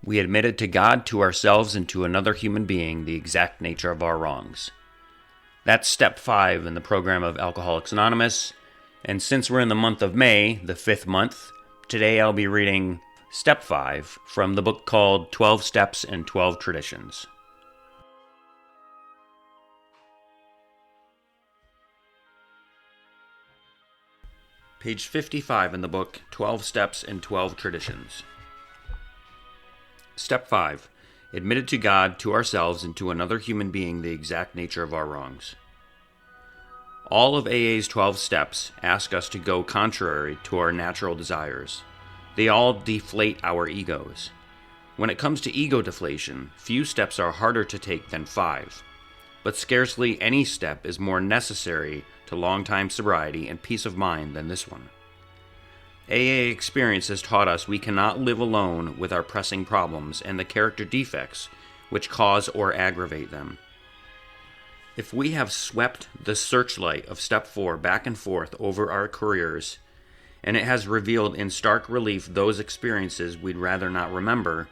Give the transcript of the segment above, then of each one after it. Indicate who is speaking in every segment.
Speaker 1: We admitted to God, to ourselves, and to another human being the exact nature of our wrongs. That's step 5 in the program of Alcoholics Anonymous. And since we're in the month of May, the 5th month, today I'll be reading step 5 from the book called 12 Steps and 12 Traditions. Page 55 in the book 12 Steps and 12 Traditions. Step 5. Admitted to God, to ourselves, and to another human being the exact nature of our wrongs. All of AA's 12 steps ask us to go contrary to our natural desires. They all deflate our egos. When it comes to ego deflation, few steps are harder to take than 5. But scarcely any step is more necessary to long-time sobriety and peace of mind than this one. AA experience has taught us we cannot live alone with our pressing problems and the character defects which cause or aggravate them. If we have swept the searchlight of step 4 back and forth over our careers, and it has revealed in stark relief those experiences we'd rather not remember,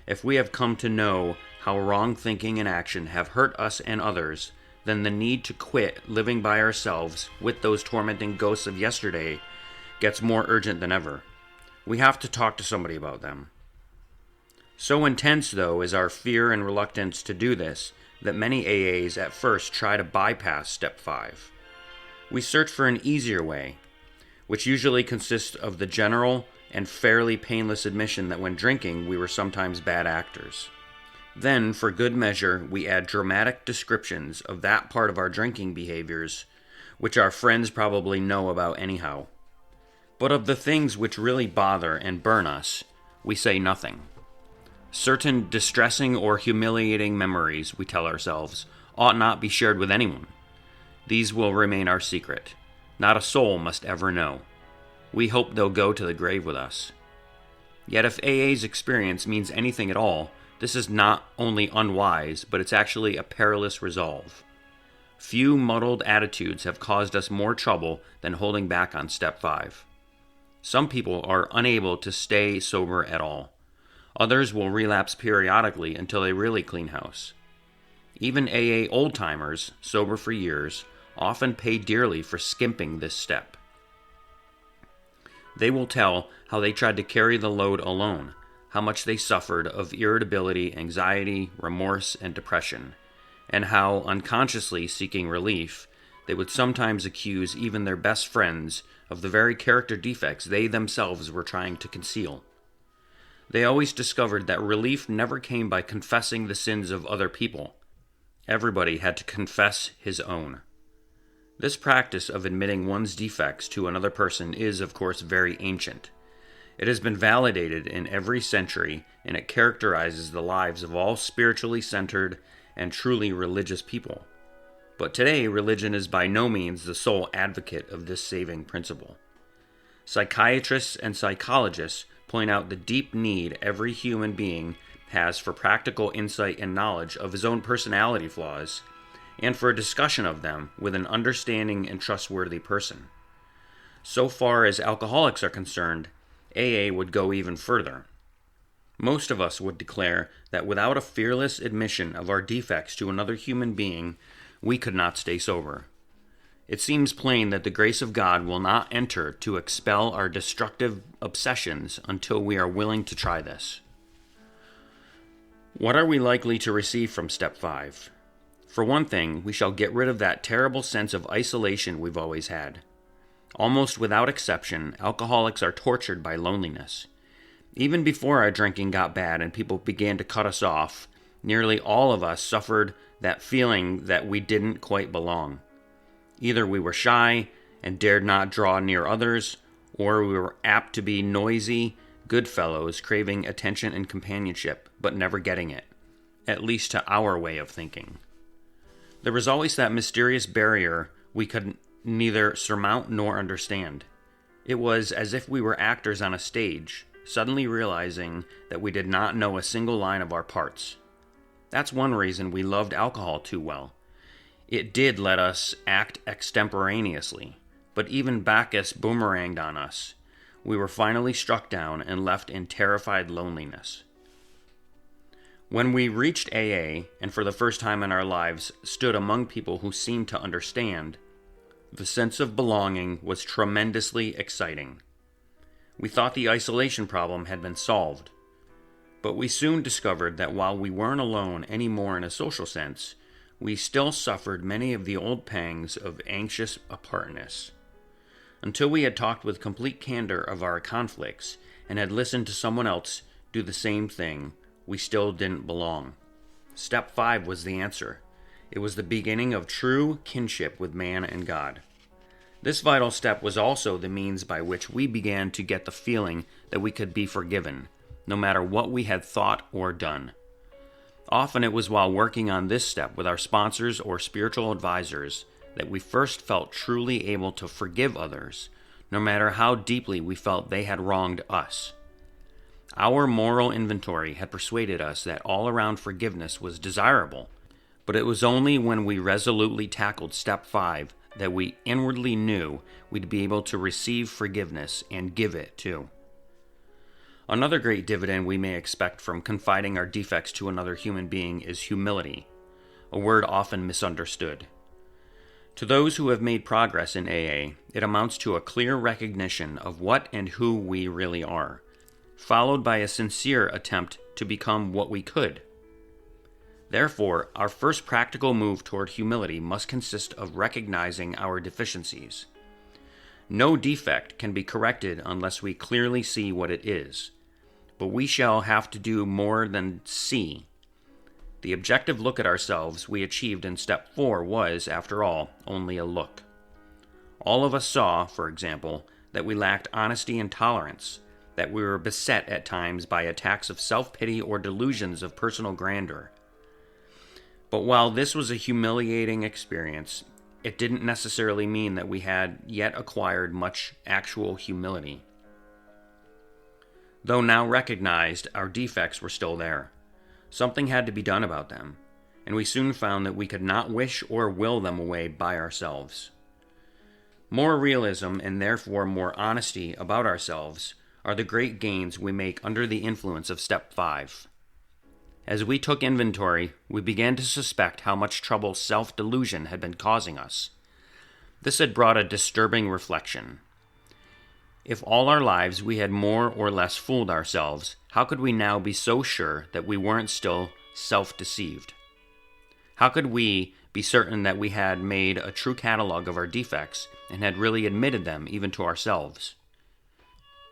Speaker 1: if we have come to know how wrong thinking and action have hurt us and others, then the need to quit living by ourselves with those tormenting ghosts of yesterday gets more urgent than ever. We have to talk to somebody about them. So intense, though, is our fear and reluctance to do this that many AAs at first try to bypass step 5. We search for an easier way, which usually consists of the general and fairly painless admission that when drinking we were sometimes bad actors. Then, for good measure, we add dramatic descriptions of that part of our drinking behaviors which our friends probably know about anyhow. But of the things which really bother and burn us, we say nothing. Certain distressing or humiliating memories, we tell ourselves, ought not be shared with anyone. These will remain our secret. Not a soul must ever know. We hope they'll go to the grave with us. Yet if AA's experience means anything at all, this is not only unwise, but it's actually a perilous resolve. Few muddled attitudes have caused us more trouble than holding back on step 5. Some people are unable to stay sober at all. Others will relapse periodically until they really clean house. Even AA old-timers, sober for years, often pay dearly for skimping this step. They will tell how they tried to carry the load alone, how much they suffered of irritability, anxiety, remorse, and depression, and how, unconsciously seeking relief, they would sometimes accuse even their best friends of the very character defects they themselves were trying to conceal. They always discovered that relief never came by confessing the sins of other people. Everybody had to confess his own. This practice of admitting one's defects to another person is, of course, very ancient. It has been validated in every century, and it characterizes the lives of all spiritually centered and truly religious people. But today, religion is by no means the sole advocate of this saving principle. Psychiatrists and psychologists point out the deep need every human being has for practical insight and knowledge of his own personality flaws, and for a discussion of them with an understanding and trustworthy person. So far as alcoholics are concerned, AA would go even further. Most of us would declare that without a fearless admission of our defects to another human being, we could not stay sober. It seems plain that the grace of God will not enter to expel our destructive obsessions until we are willing to try this. What are we likely to receive from step 5? For one thing, we shall get rid of that terrible sense of isolation we've always had. Almost without exception, alcoholics are tortured by loneliness. Even before our drinking got bad and people began to cut us off, nearly all of us suffered that feeling that we didn't quite belong. Either we were shy and dared not draw near others, or we were apt to be noisy good fellows craving attention and companionship, but never getting it, at least to our way of thinking. There was always that mysterious barrier we could neither surmount nor understand. It was as if we were actors on a stage, suddenly realizing that we did not know a single line of our parts. That's one reason we loved alcohol too well. It did let us act extemporaneously, but even Bacchus boomeranged on us. We were finally struck down and left in terrified loneliness. When we reached AA, and for the first time in our lives stood among people who seemed to understand, the sense of belonging was tremendously exciting. We thought the isolation problem had been solved, but we soon discovered that while we weren't alone anymore in a social sense, we still suffered many of the old pangs of anxious apartness. Until we had talked with complete candor of our conflicts and had listened to someone else do the same thing, we still didn't belong. Step 5 was the answer. It was the beginning of true kinship with man and God. This vital step was also the means by which we began to get the feeling that we could be forgiven, no matter what we had thought or done. Often it was while working on this step with our sponsors or spiritual advisors that we first felt truly able to forgive others, no matter how deeply we felt they had wronged us. Our moral inventory had persuaded us that all-around forgiveness was desirable, but it was only when we resolutely tackled Step 5 that we inwardly knew we'd be able to receive forgiveness and give it too. Another great dividend we may expect from confiding our defects to another human being is humility, a word often misunderstood. To those who have made progress in AA, it amounts to a clear recognition of what and who we really are, followed by a sincere attempt to become what we could. Therefore, our first practical move toward humility must consist of recognizing our deficiencies. No defect can be corrected unless we clearly see what it is, but we shall have to do more than see. The objective look at ourselves we achieved in Step 4 was, after all, only a look. All of us saw, for example, that we lacked honesty and tolerance, that we were beset at times by attacks of self-pity or delusions of personal grandeur. But while this was a humiliating experience, it didn't necessarily mean that we had yet acquired much actual humility. Though now recognized, our defects were still there. Something had to be done about them, and we soon found that we could not wish or will them away by ourselves. More realism, and therefore more honesty about ourselves, are the great gains we make under the influence of Step 5. As we took inventory, we began to suspect how much trouble self-delusion had been causing us. This had brought a disturbing reflection. If all our lives we had more or less fooled ourselves, how could we now be so sure that we weren't still self-deceived? How could we be certain that we had made a true catalog of our defects and had really admitted them even to ourselves?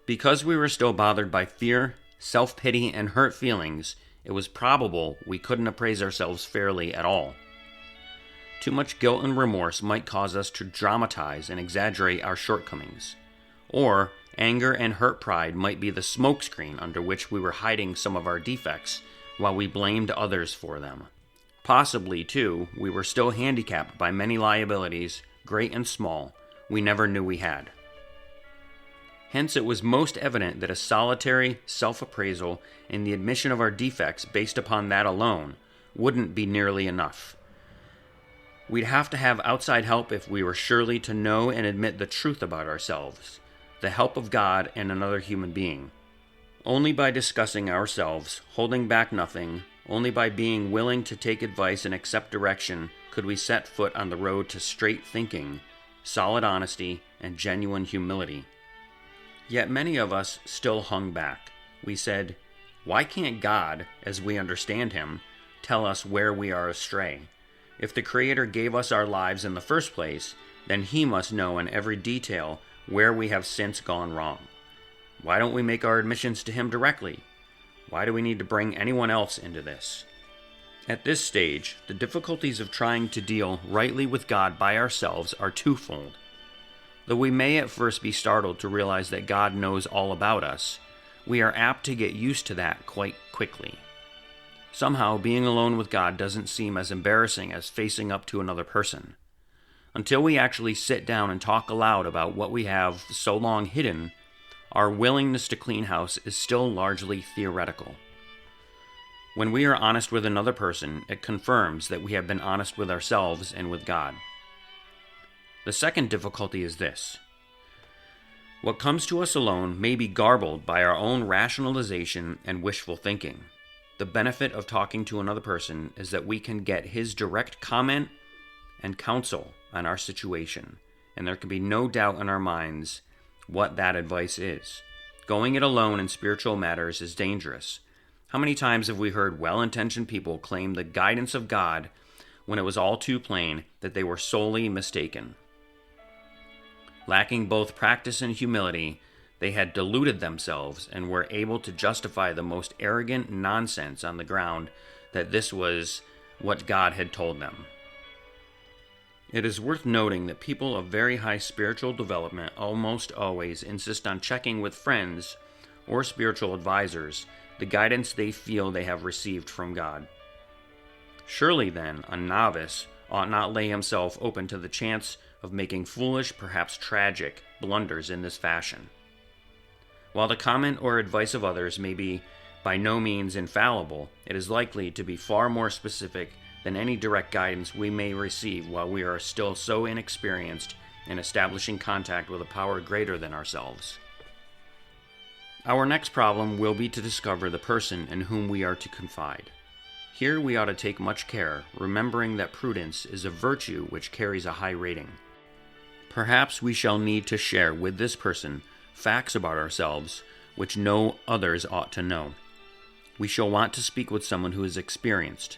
Speaker 1: Because we were still bothered by fear, self-pity, and hurt feelings, it was probable we couldn't appraise ourselves fairly at all. Too much guilt and remorse might cause us to dramatize and exaggerate our shortcomings. Or anger and hurt pride might be the smokescreen under which we were hiding some of our defects while we blamed others for them. Possibly, too, we were still handicapped by many liabilities, great and small, we never knew we had. Hence, it was most evident that a solitary self-appraisal and the admission of our defects based upon that alone wouldn't be nearly enough. We'd have to have outside help if we were surely to know and admit the truth about ourselves, the help of God and another human being. Only by discussing ourselves, holding back nothing, only by being willing to take advice and accept direction could we set foot on the road to straight thinking, solid honesty, and genuine humility. Yet many of us still hung back. We said, "Why can't God, as we understand Him, tell us where we are astray? If the Creator gave us our lives in the first place, then He must know in every detail where we have since gone wrong. Why don't we make our admissions to Him directly? Why do we need to bring anyone else into this?" At this stage, the difficulties of trying to deal rightly with God by ourselves are twofold. Though we may at first be startled to realize that God knows all about us, we are apt to get used to that quite quickly. Somehow, being alone with God doesn't seem as embarrassing as facing up to another person. Until we actually sit down and talk aloud about what we have so long hidden, our willingness to clean house is still largely theoretical. When we are honest with another person, it confirms that we have been honest with ourselves and with God. The second difficulty is this. What comes to us alone may be garbled by our own rationalization and wishful thinking. The benefit of talking to another person is that we can get his direct comment and counsel on our situation, and there can be no doubt in our minds what that advice is. Going it alone in spiritual matters is dangerous. How many times have we heard well-intentioned people claim the guidance of God when it was all too plain that they were sorely mistaken? Lacking both practice and humility, they had deluded themselves and were able to justify the most arrogant nonsense on the ground that this was what God had told them. It is worth noting that people of very high spiritual development almost always insist on checking with friends or spiritual advisors the guidance they feel they have received from God. Surely then, a novice ought not lay himself open to the chance of making foolish, perhaps tragic, blunders in this fashion. While the comment or advice of others may be by no means infallible, it is likely to be far more specific than any direct guidance we may receive while we are still so inexperienced in establishing contact with a power greater than ourselves. Our next problem will be to discover the person in whom we are to confide. Here we ought to take much care, remembering that prudence is a virtue which carries a high rating. Perhaps we shall need to share with this person facts about ourselves which no others ought to know. We shall want to speak with someone who is experienced,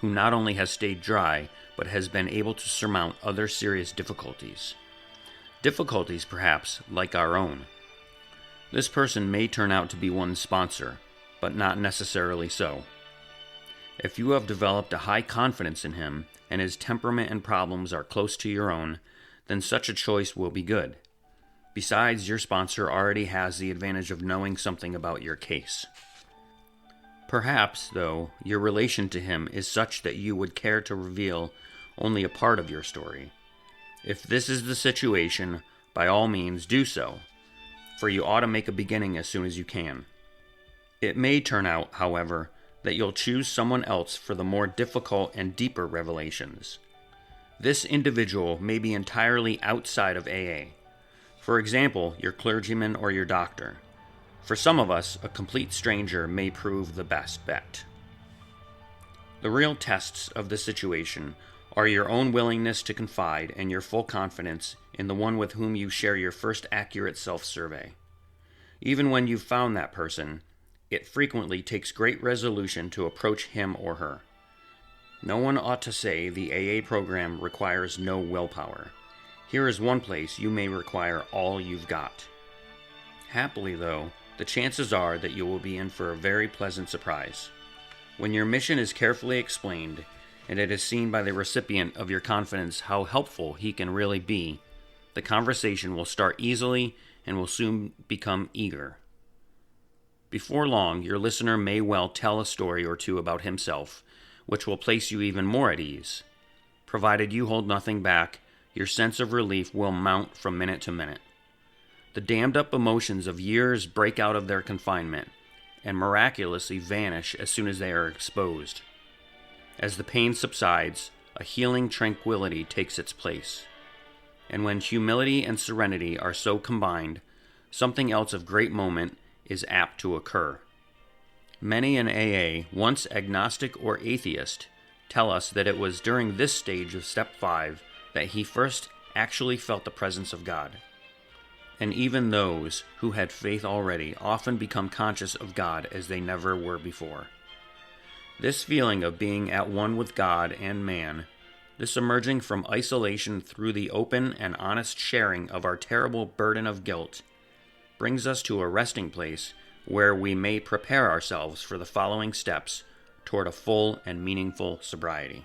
Speaker 1: who not only has stayed dry, but has been able to surmount other serious difficulties. Difficulties, perhaps, like our own. This person may turn out to be one's sponsor, but not necessarily so. If you have developed a high confidence in him, and his temperament and problems are close to your own, then such a choice will be good. Besides, your sponsor already has the advantage of knowing something about your case. Perhaps, though, your relation to him is such that you would care to reveal only a part of your story. If this is the situation, by all means do so, for you ought to make a beginning as soon as you can. It may turn out, however, that you'll choose someone else for the more difficult and deeper revelations. This individual may be entirely outside of AA. For example, your clergyman or your doctor. For some of us, a complete stranger may prove the best bet. The real tests of the situation are your own willingness to confide and your full confidence in the one with whom you share your first accurate self-survey. Even when you've found that person, it frequently takes great resolution to approach him or her. No one ought to say the AA program requires no willpower. Here is one place you may require all you've got. Happily, though, the chances are that you will be in for a very pleasant surprise. When your mission is carefully explained, and it is seen by the recipient of your confidence how helpful he can really be, the conversation will start easily and will soon become eager. Before long, your listener may well tell a story or two about himself, which will place you even more at ease. Provided you hold nothing back, your sense of relief will mount from minute to minute. The dammed-up emotions of years break out of their confinement and miraculously vanish as soon as they are exposed. As the pain subsides, a healing tranquility takes its place. And when humility and serenity are so combined, something else of great moment is apt to occur. Many in AA, once agnostic or atheist, tell us that it was during this stage of Step 5 that he first actually felt the presence of God. And even those who had faith already often become conscious of God as they never were before. This feeling of being at one with God and man, this emerging from isolation through the open and honest sharing of our terrible burden of guilt, brings us to a resting place where we may prepare ourselves for the following steps toward a full and meaningful sobriety.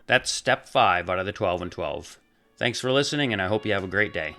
Speaker 1: That's Step 5 out of the 12 and 12. Thanks for listening, and I hope you have a great day.